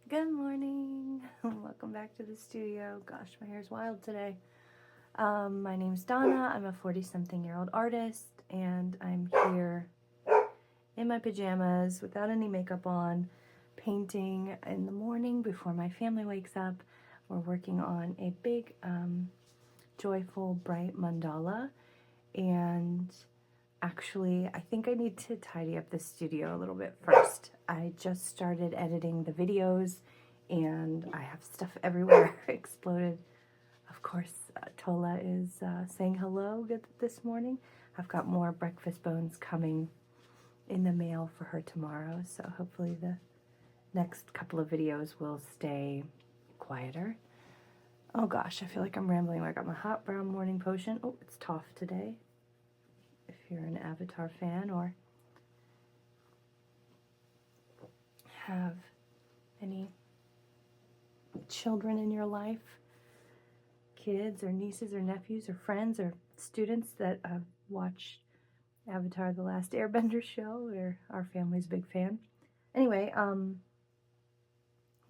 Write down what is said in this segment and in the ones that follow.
Good morning. Welcome back to the studio. Gosh, my hair's wild today. My name's Donna. I'm a 40-something-year-old artist, and I'm here in my pajamas without any makeup on, painting in the morning before my family wakes up. We're working on a big, joyful, bright mandala, and actually, I think I need to tidy up the studio a little bit first. I just started editing the videos and I have stuff everywhere exploded. Of course, Tola is saying hello this morning. I've got more breakfast bones coming in the mail for her tomorrow, so hopefully the next couple of videos will stay quieter. Oh gosh, I feel like I'm rambling. I got my hot brown morning potion. Oh, it's Toff today. If you're an Avatar fan or have any children in your life, kids or nieces or nephews or friends or students that have watched Avatar The Last Airbender show, or our family's a big fan. Anyway, I'm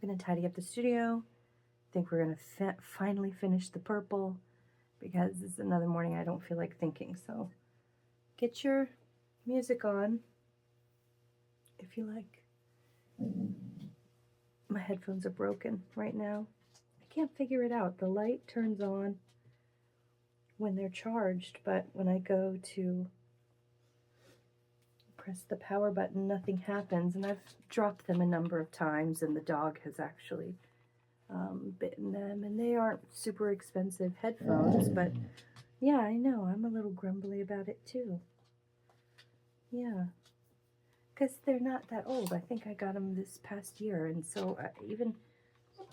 going to tidy up the studio. I think we're going to finally finish the purple because it's another morning I don't feel like thinking. So get your music on if you like. My headphones are broken right now. I can't figure it out. The light turns on when they're charged, but when I go to press the power button, nothing happens. And I've dropped them a number of times, and the dog has actually bitten them. And they aren't super expensive headphones, but yeah, I know. I'm a little grumbly about it too. Yeah. Because they're not that old. I think I got them this past year, and so even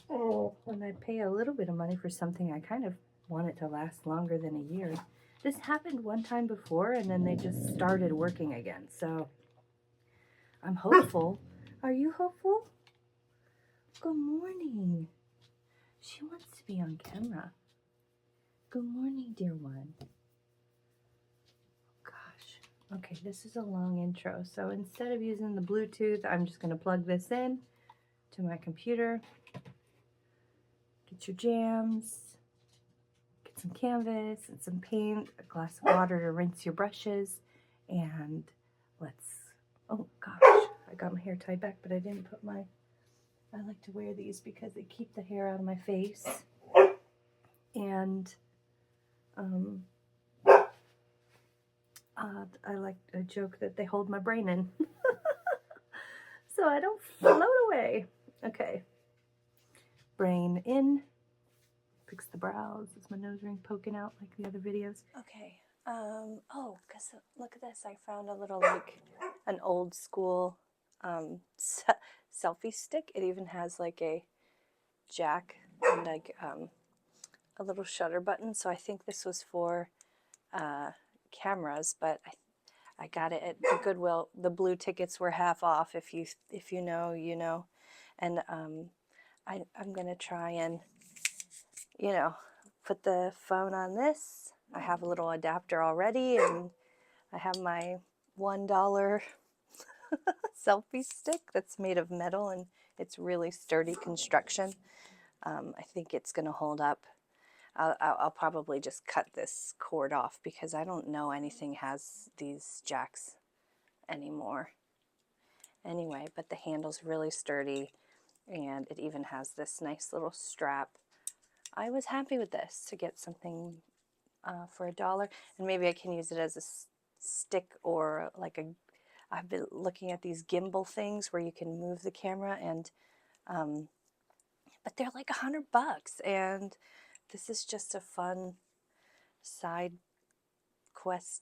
when I pay a little bit of money for something, I kind of want it to last longer than a year. This happened one time before, and then they just started working again, so I'm hopeful. Are you hopeful? Good morning. She wants to be on camera. Good morning, dear one. Okay, this is a long intro, so instead of using the Bluetooth, I'm just going to plug this in to my computer. Get your jams, get some canvas and some paint, a glass of water to rinse your brushes, and let's, oh gosh, I got my hair tied back, but I didn't put my, I like to wear these because they keep the hair out of my face, and I like a joke that they hold my brain in so I don't float away. Okay, brain in, fix the brows. Is my nose ring poking out like the other videos? Okay, oh, because look at this. I found a little, like, an old school selfie stick. It even has like a jack and like a little shutter button. So I think this was for cameras, but I got it at the Goodwill. The blue tickets were half off. If you know, you know. And I'm gonna try and, you know, put the phone on this. I have a little adapter already, and I have my $1 selfie stick that's made of metal, and it's really sturdy construction. I think it's gonna hold up. I'll probably just cut this cord off because I don't know anything has these jacks anymore. Anyway, but the handle's really sturdy, and it even has this nice little strap. I was happy with this to get something for $1, and maybe I can use it as a stick or like a, I've been looking at these gimbal things where you can move the camera, and but they're like $100, and this is just a fun side quest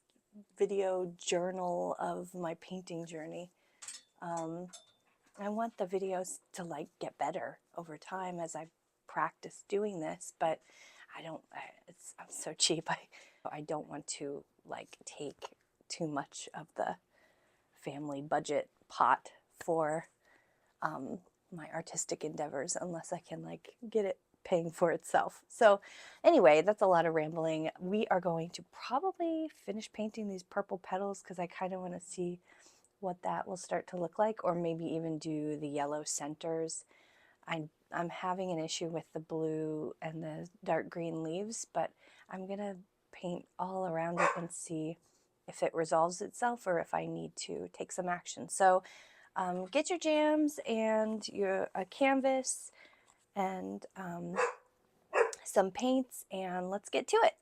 video journal of my painting journey. I want the videos to like get better over time as I practice doing this, but I'm so cheap. I don't want to like take too much of the family budget pot for my artistic endeavors unless I can like get it paying for itself. So anyway, that's a lot of rambling. We are going to probably finish painting these purple petals because I kind of want to see what that will start to look like, or maybe even do the yellow centers. I'm having an issue with the blue and the dark green leaves, but I'm gonna paint all around it and see if it resolves itself or if I need to take some action. So get your jams and a canvas and some paints, and let's get to it.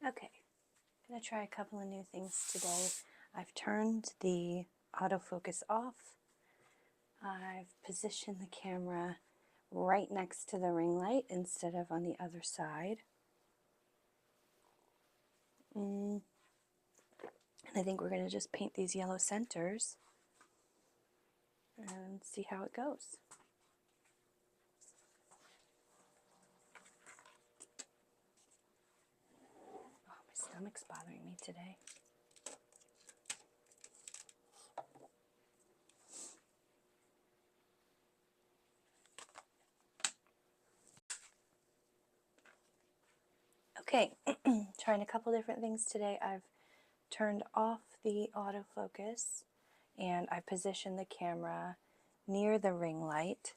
Okay, I'm gonna try a couple of new things today. I've turned the autofocus off. I've positioned the camera right next to the ring light instead of on the other side. And I think we're going to just paint these yellow centers and see how it goes. Oh, my stomach's bothering me today. Okay, trying a couple different things today. I've turned off the autofocus and I positioned the camera near the ring light.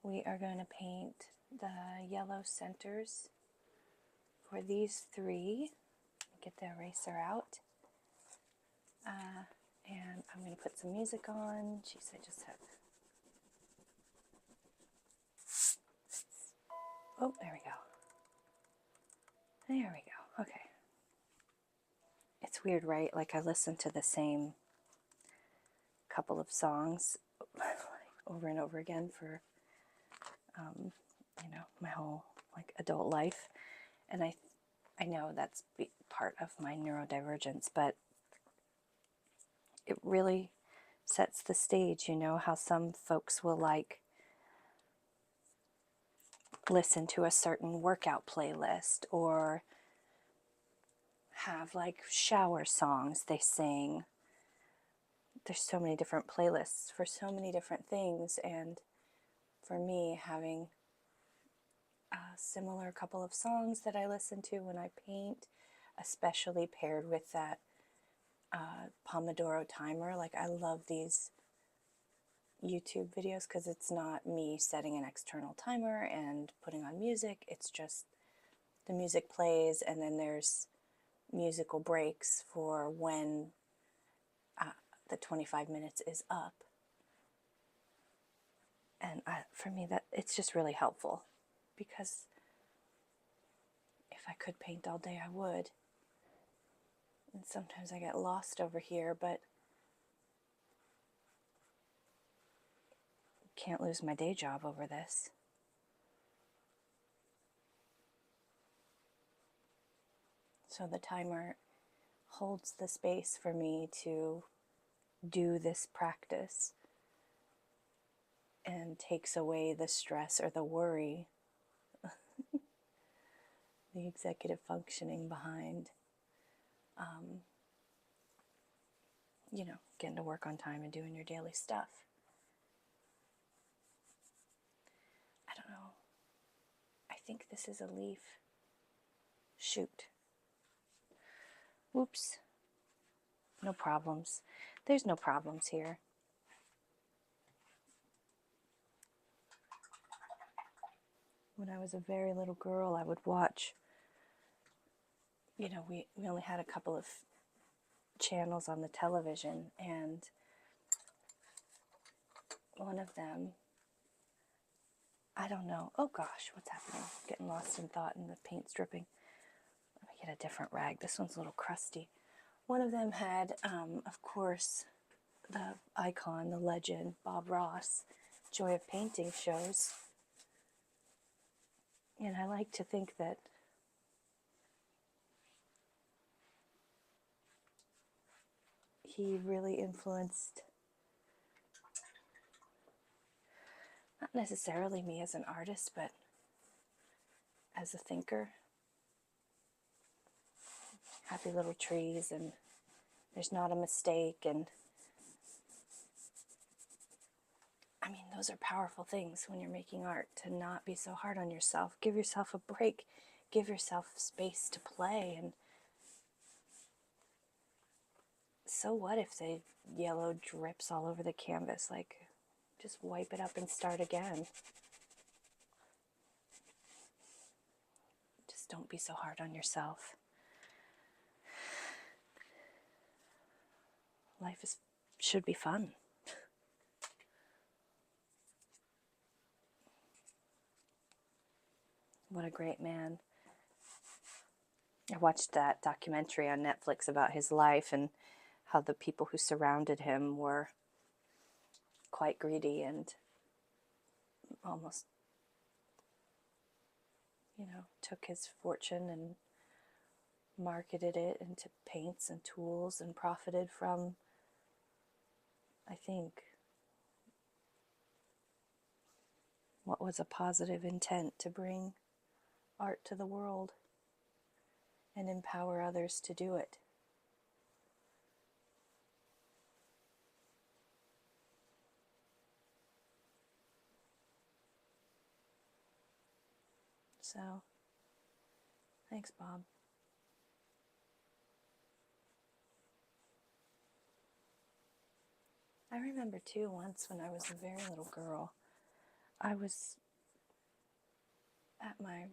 We are going to paint the yellow centers for these three. Get the eraser out. And I'm going to put some music on. Jeez, I just have... Oh, there we go. There we go. Okay. It's weird, right? Like I listen to the same couple of songs over and over again for, you know, my whole like adult life. And I know that's part of my neurodivergence, but it really sets the stage, you know, how some folks will like listen to a certain workout playlist or have like shower songs they sing. There's so many different playlists for so many different things, and for me, having a similar couple of songs that I listen to when I paint, especially paired with that Pomodoro timer. Like I love these YouTube videos because it's not me setting an external timer and putting on music. It's just the music plays and then there's musical breaks for when the 25 minutes is up. And for me, that it's just really helpful because if I could paint all day, I would. And sometimes I get lost over here, but can't lose my day job over this. So the timer holds the space for me to do this practice and takes away the stress or the worry, the executive functioning behind, you know, getting to work on time and doing your daily stuff. I don't know. I think this is a leaf. Shoot. Whoops. No problems. There's no problems here. When I was a very little girl, I would watch, you know, we only had a couple of channels on the television, and one of them, I don't know, oh gosh, what's happening? Getting lost in thought and the paint's dripping. Let me get a different rag. This one's a little crusty. One of them had, of course, the icon, the legend, Bob Ross, Joy of Painting shows. And I like to think that he really influenced, not necessarily me as an artist, but as a thinker. Happy little trees, and there's not a mistake, and I mean, those are powerful things when you're making art, to not be so hard on yourself. Give yourself a break. Give yourself space to play and so what if the yellow drips all over the canvas? Like, just wipe it up and start again. Just don't be so hard on yourself. Life should be fun. What a great man. I watched that documentary on Netflix about his life and how the people who surrounded him were quite greedy and almost, took his fortune and marketed it into paints and tools and profited from, I think, what was a positive intent to bring art to the world and empower others to do it. So, thanks, Bob. I remember too, once when I was a very little girl, I was at where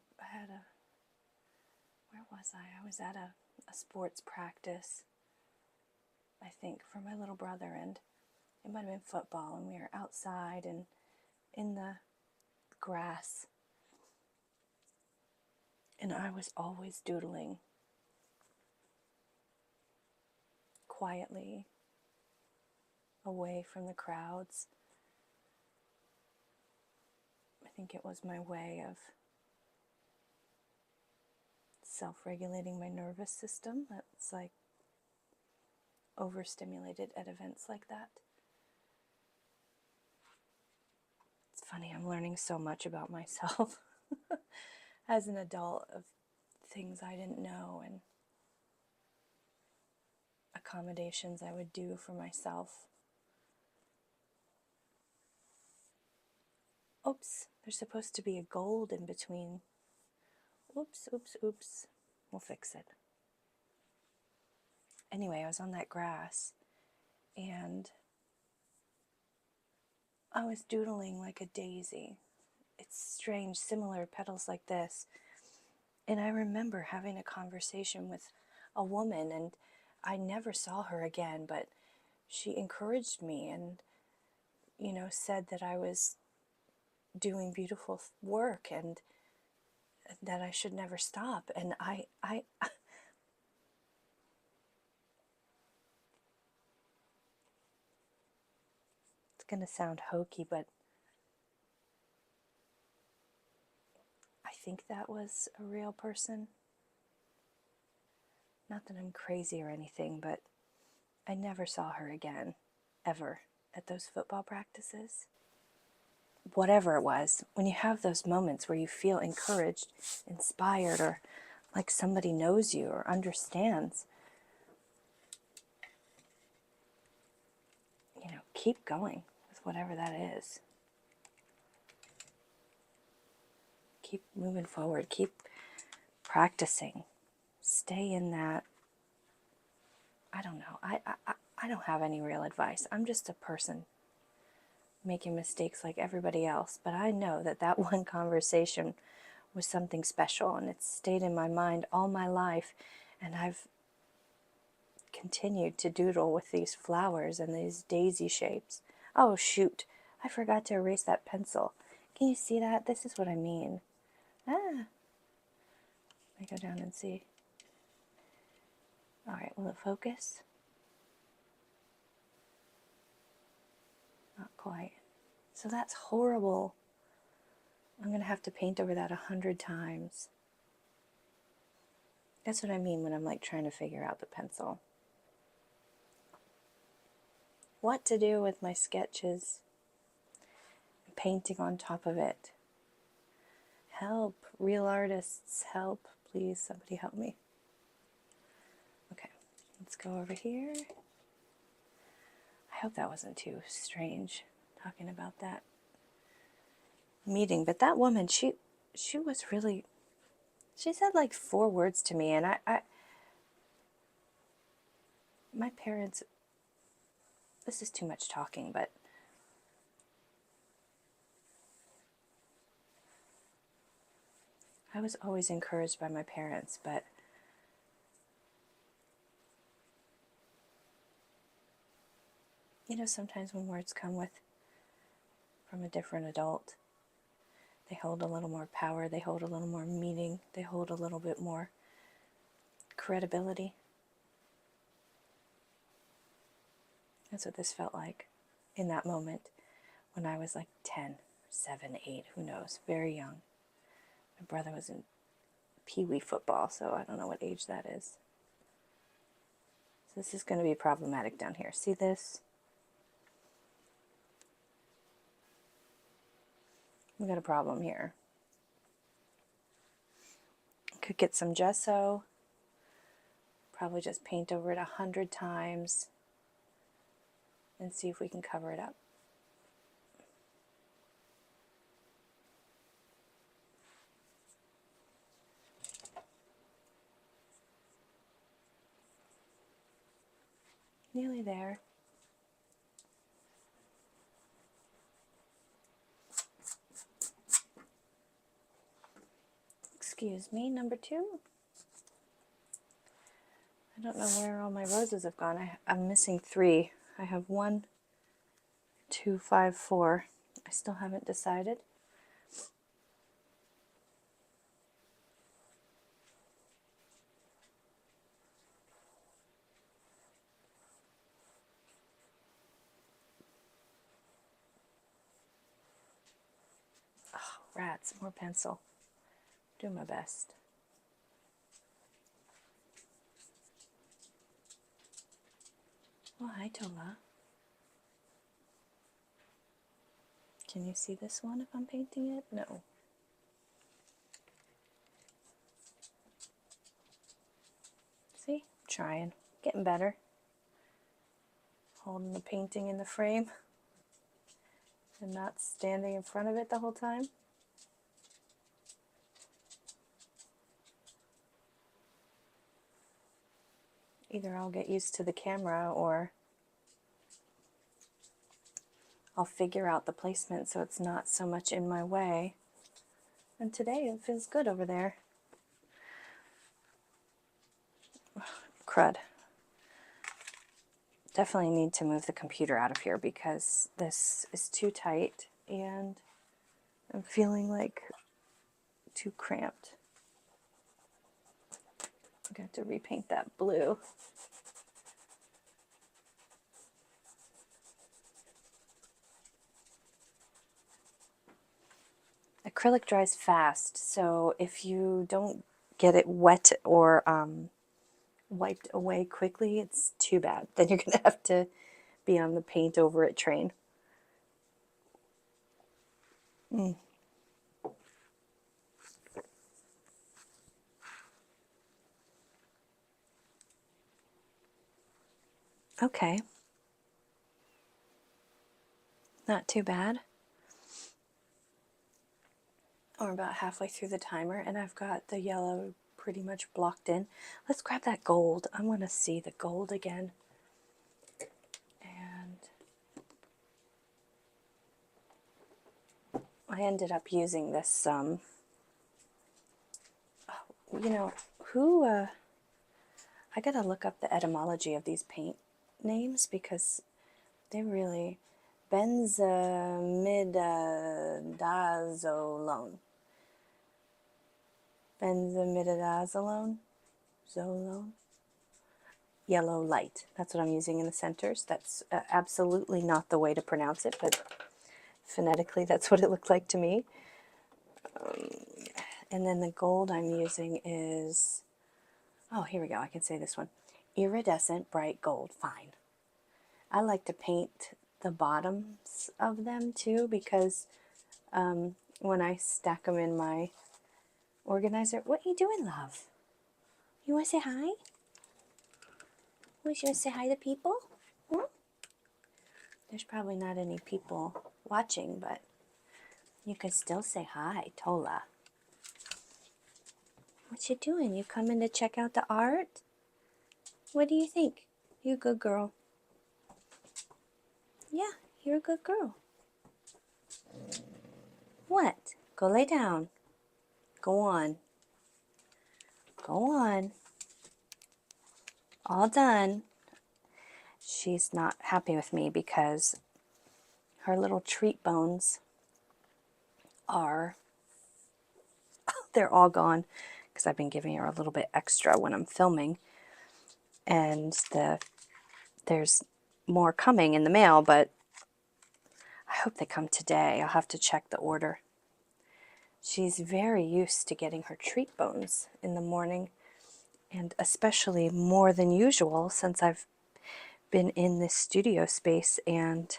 was I? I was at a sports practice, I think, for my little brother, and it might have been football, and we were outside and in the grass, and I was always doodling quietly away from the crowds. I think it was my way of self-regulating my nervous system. That's like overstimulated at events like that. It's funny, I'm learning so much about myself as an adult, of things I didn't know and accommodations I would do for myself. Oops, there's supposed to be a gold in between. Oops. We'll fix it. Anyway, I was on that grass and I was doodling like a daisy. It's strange, similar petals like this. And I remember having a conversation with a woman, and I never saw her again, but she encouraged me and, said that I was doing beautiful work and that I should never stop. And it's going to sound hokey, but I think that was a real person. Not that I'm crazy or anything, but I never saw her again, ever, at those football practices. Whatever it was, when you have those moments where you feel encouraged, inspired, or like somebody knows you or understands, keep going with whatever that is. Keep moving forward, keep practicing. Stay in that. I don't know. I don't have any real advice. I'm just a person making mistakes like everybody else. But I know that one conversation was something special, and it's stayed in my mind all my life. And I've continued to doodle with these flowers and these daisy shapes. Oh, shoot. I forgot to erase that pencil. Can you see that? This is what I mean. Let me go down and see. All right, will it focus? Not quite. So that's horrible. I'm going to have to paint over that 100 times. That's what I mean when I'm like trying to figure out the pencil. What to do with my sketches. Painting on top of it. Help. Real artists, help. Please, somebody help me. Okay, let's go over here. I hope that wasn't too strange, talking about that meeting. But that woman, she was really, she said like 4 words to me, and my parents, this is too much talking, but I was always encouraged by my parents, but you know, sometimes when words come from a different adult, they hold a little more power, they hold a little more meaning, they hold a little bit more credibility. That's what this felt like in that moment when I was like 10, 7, 8, who knows, very young. My brother was in pee-wee football, so I don't know what age that is. So this is going to be problematic down here. See this? We got a problem here. Could get some gesso, probably just paint over it 100 times and see if we can cover it up. Nearly there. Excuse me, number 2. I don't know where all my roses have gone. I'm missing 3. I have 1, 2, 5, 4. I still haven't decided. Oh, rats, more pencil. Do my best. Oh, hi, Tola. Can you see this one if I'm painting it? No. See? Trying. Getting better. Holding the painting in the frame and not standing in front of it the whole time. Either I'll get used to the camera or I'll figure out the placement so it's not so much in my way. And today it feels good over there. Crud. Definitely need to move the computer out of here because this is too tight and I'm feeling like too cramped. I'm going to have to repaint that blue. Acrylic dries fast, so if you don't get it wet or wiped away quickly, it's too bad. Then you're going to have to be on the paint over it train. Okay. Not too bad. We're about halfway through the timer and I've got the yellow pretty much blocked in. Let's grab that gold. I want to see the gold again. And I ended up using this, you know, I gotta look up the etymology of these paint names because they really, benzimidazolone. Benzimidazolone? Zolone? Yellow light. That's what I'm using in the centers. That's absolutely not the way to pronounce it, but phonetically that's what it looked like to me. And then the gold I'm using is, oh, here we go. I can say this one. Iridescent bright gold. Fine. I like to paint the bottoms of them too because when I stack them in my organizer. What are you doing, love? You want to say hi? Want you to say hi to people? Hmm? There's probably not any people watching, but you can still say hi, Tola. What you doing? You coming to check out the art? What do you think? You a good girl. Yeah, you're a good girl. What? Go lay down. Go on. Go on. All done. She's not happy with me because her little treat bones are, they're all gone because I've been giving her a little bit extra when I'm filming. And there's more coming in the mail, but I hope they come today. I'll have to check the order. She's very used to getting her treat bones in the morning, and especially more than usual since I've been in this studio space and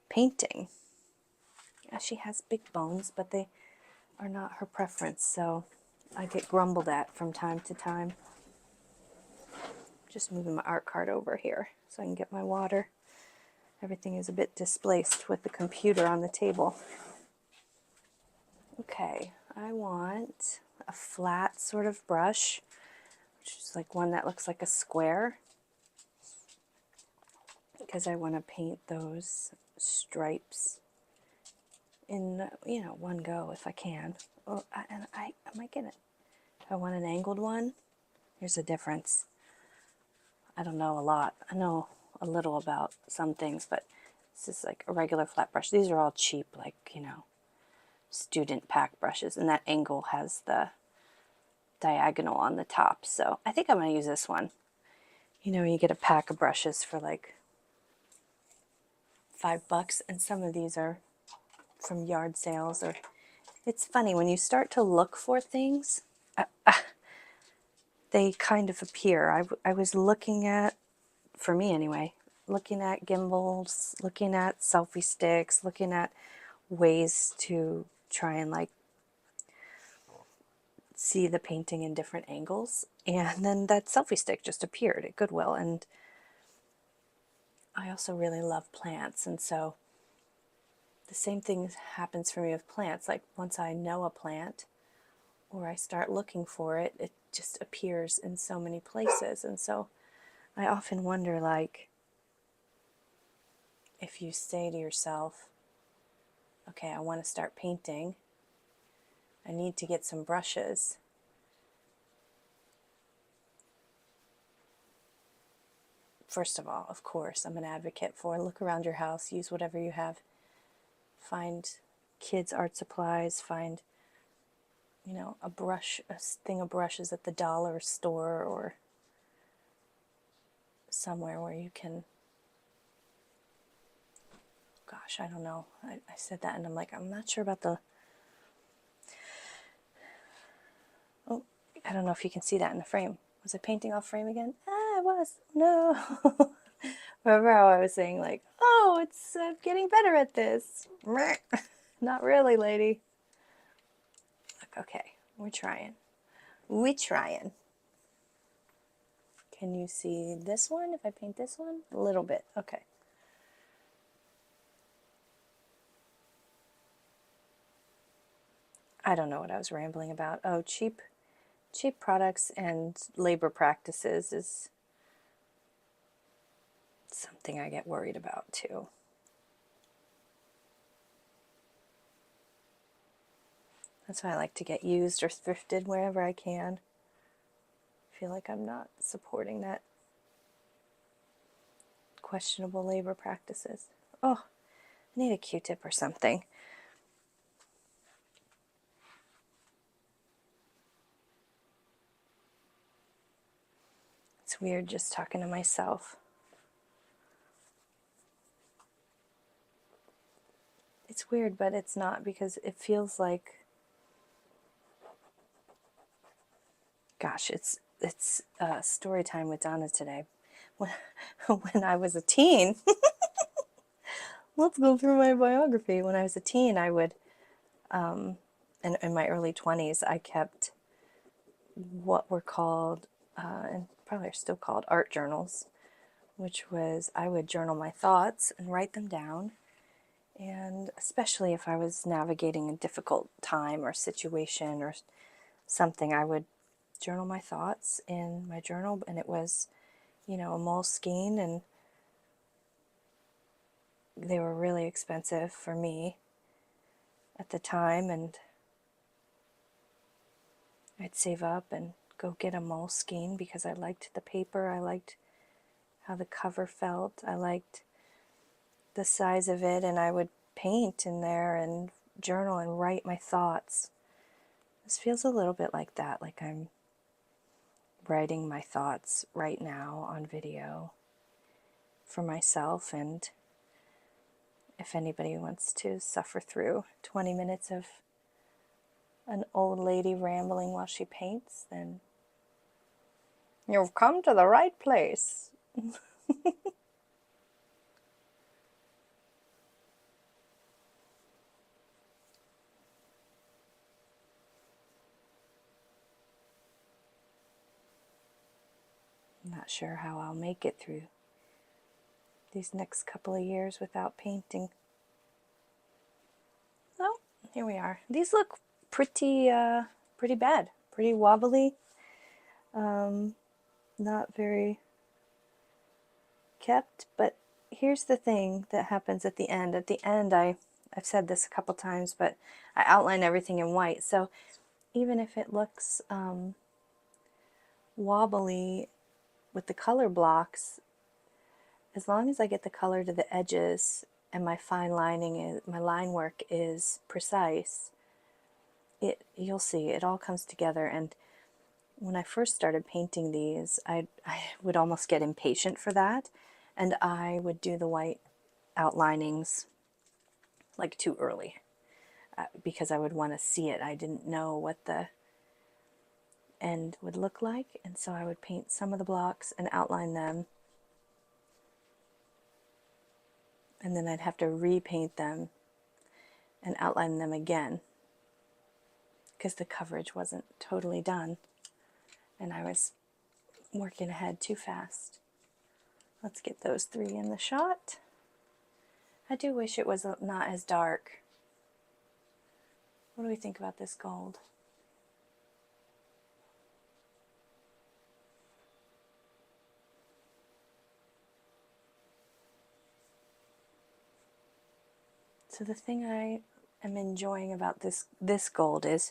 painting. Yeah, she has big bones, but they are not her preference, so I get grumbled at from time to time. Just moving my art card over here so I can get my water. Everything is a bit displaced with the computer on the table. Okay, I want a flat sort of brush, which is like one that looks like a square, because I want to paint those stripes in, you know, one go if I can. Oh, and I might get it. I want an angled one. Here's the difference. I don't know a lot. I know a little about some things, but this is like a regular flat brush. These are all cheap, like, you know, student pack brushes, and that angle has the diagonal on the top. So I think I'm going to use this one. You know, you get a pack of brushes for like $5, and some of these are from yard sales. Or it's funny when you start to look for things, they kind of appear. I was looking at, for me anyway, looking at gimbals, looking at selfie sticks, looking at ways to try and like see the painting in different angles, and then that selfie stick just appeared at Goodwill. And I also really love plants, and so the same thing happens for me with plants. Like once I know a plant or I start looking for it, it just appears in so many places. And so I often wonder, like, if you say to yourself, okay, I want to start painting, I need to get some brushes. First of all, of course, I'm an advocate for look around your house, use whatever you have. Find kids' art supplies, find, you know, a brush, a thing of brushes at the dollar store or somewhere where you can, gosh, I don't know. I said that and I'm like, I'm not sure about the, oh, I don't know if you can see that in the frame. Was I painting off frame again? Ah, I was. No. Remember how I was saying like, oh, it's getting better at this. Not really, lady. Look, okay, we're trying. We're trying. Can you see this one if I paint this one? A little bit, okay. I don't know what I was rambling about. Oh, cheap products and labor practices is something I get worried about too. That's why I like to get used or thrifted wherever I can. I feel like I'm not supporting that questionable labor practices. Oh, I need a Q-tip or something. It's weird just talking to myself. It's weird, but it's not, because it feels like, gosh, it's story time with Donna today. When I was a teen, let's go through my biography. When I was a teen, I would, in my early 20s, I kept what were called, and probably are still called, art journals, which was I would journal my thoughts and write them down. And especially if I was navigating a difficult time or situation or something, I would journal my thoughts in my journal. And it was, you know, a Moleskine, and they were really expensive for me at the time, and I'd save up and go get a Moleskine because I liked the paper, I liked how the cover felt, I liked the size of it, and I would paint in there and journal and write my thoughts. This feels a little bit like that, like I'm writing my thoughts right now on video for myself, and if anybody wants to suffer through 20 minutes of an old lady rambling while she paints, then you've come to the right place. I'm not sure how I'll make it through these next couple of years without painting. Oh, here we are. These look pretty bad, pretty wobbly. Not very kept, but here's the thing that happens at the end. At the end, I've said this a couple times, but I outline everything in white. So even if it looks wobbly with the color blocks, as long as I get the color to the edges and my fine lining is, my line work is precise, you'll see it all comes together. And when I first started painting these, I would almost get impatient for that, and I would do the white outlinings like too early because I would want to see it. I didn't know what the end would look like, and so I would paint some of the blocks and outline them, and then I'd have to repaint them and outline them again because the coverage wasn't totally done and I was working ahead too fast. Let's get those three in the shot. I do wish it was not as dark. What do we think about this gold? So the thing I am enjoying about this gold is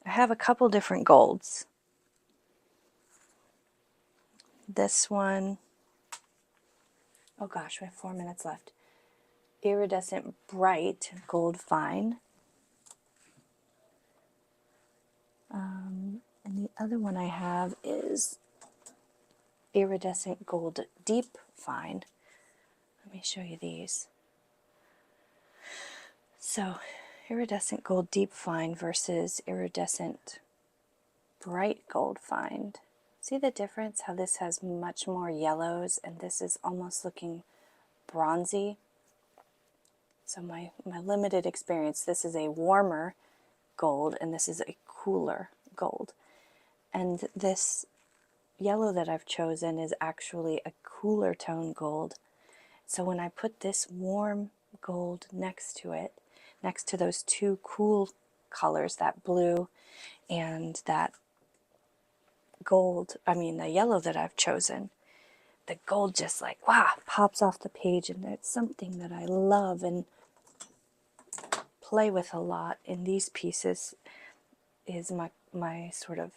I have a couple different golds. This one, oh gosh, we have 4 minutes left. Iridescent Bright Gold Fine. And the other one I have is Iridescent Gold Deep Fine. Let me show you these. So, Iridescent Gold Deep Fine versus Iridescent Bright Gold Fine. See the difference? How this has much more yellows and this is almost looking bronzy. So my limited experience, this is a warmer gold and this is a cooler gold. And this yellow that I've chosen is actually a cooler tone gold. So when I put this warm gold next to it, next to those two cool colors, that blue and that gold, the yellow that I've chosen, the gold just like, wow, pops off the page, and it's something that I love and play with a lot in these pieces is my sort of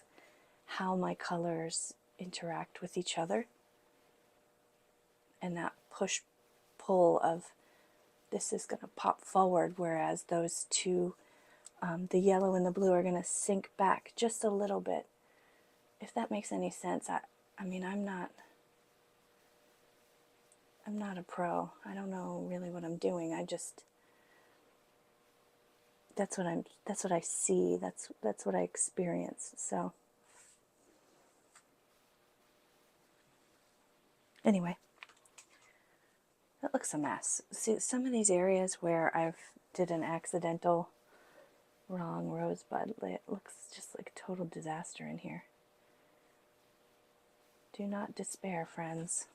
how my colors interact with each other, and that push-pull of this is going to pop forward, whereas those two, the yellow and the blue, are going to sink back just a little bit. If that makes any sense. I'm not a pro. I don't know really what I'm doing. That's what I see. That's what I experience. So anyway, that looks a mess. See, some of these areas where I've did an accidental wrong rosebud, it looks just like a total disaster in here. Do not despair, friends.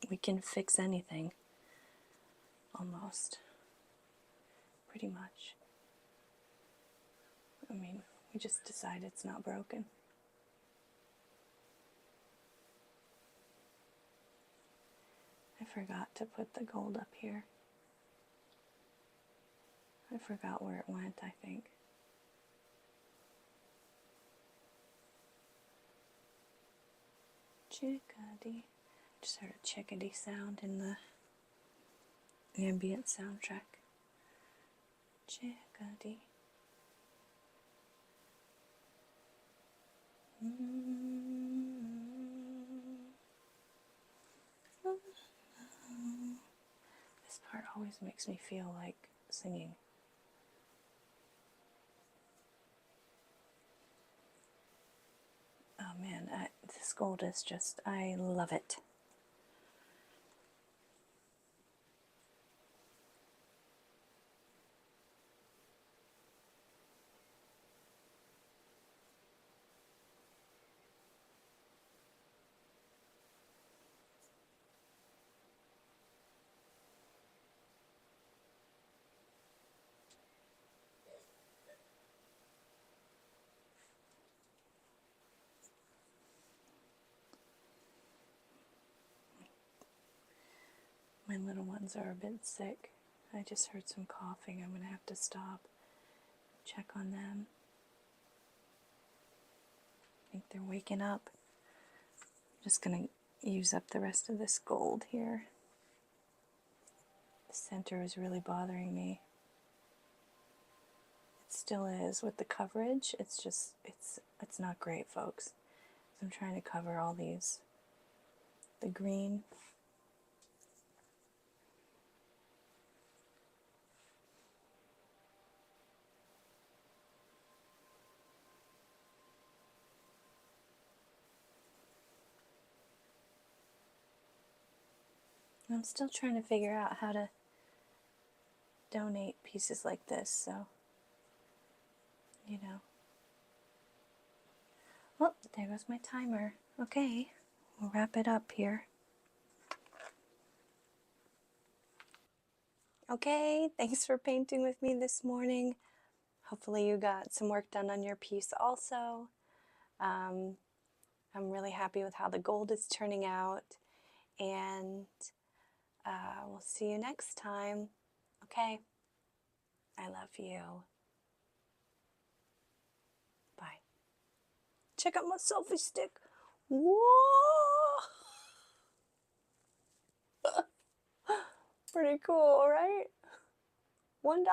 We can fix anything. Almost. Pretty much. We just decide it's not broken. forgot to put the gold up here. I forgot where it went, I think. Chickadee. Just heard a chickadee sound in the ambient soundtrack. Chickadee. This part always makes me feel like singing. Oh man, this gold is just, I love it. My little ones are a bit sick. I just heard some coughing. I'm going to have to stop, check on them. I think they're waking up. I'm just going to use up the rest of this gold here. The center is really bothering me. It still is with the coverage. It's just, it's not great, folks. So I'm trying to cover all these, the green. I'm still trying to figure out how to donate pieces like this, so, you know. Well, there goes my timer. Okay, we'll wrap it up here. Okay, thanks for painting with me this morning. Hopefully you got some work done on your piece also. I'm really happy with how the gold is turning out, and we'll see you next time. Okay, I love you. Bye. Check out my selfie stick. Whoa! Pretty cool, right? $1.